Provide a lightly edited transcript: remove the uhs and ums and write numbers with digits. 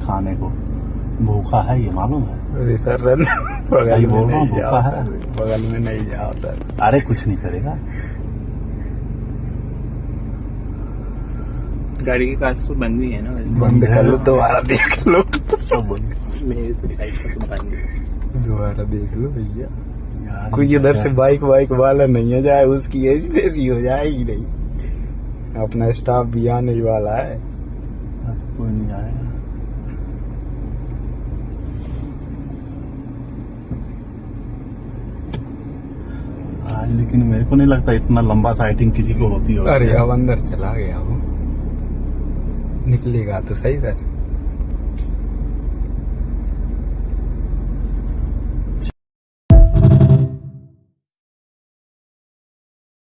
खाने को। भूखा है ये, मालूम है। अरे सर सही बोल रहा हूँ, भूखा है। बगल में नहीं जाओ सर। अरे कुछ नहीं करेगा। गाड़ी की कांच तो बंद ही है ना वैसे। बंद कर लो, दोबारा देख लो। सब बंद। मेरे तो साइड का तो बंद है। दोबारा देख लो भैया। यार, कोई इधर से बाइक वाला नहीं है, जाए उसकी ऐसी तैसी हो जाएगी नहीं। अपना स्टाफ भी आने वाला है। कोई नहीं आएगा। आज लेकिन मेरे को नहीं लगता इतना लंबा साइटिंग किसी को होती होगी। अरे अब अंदर चला गया वो, निकलेगा तो सही था।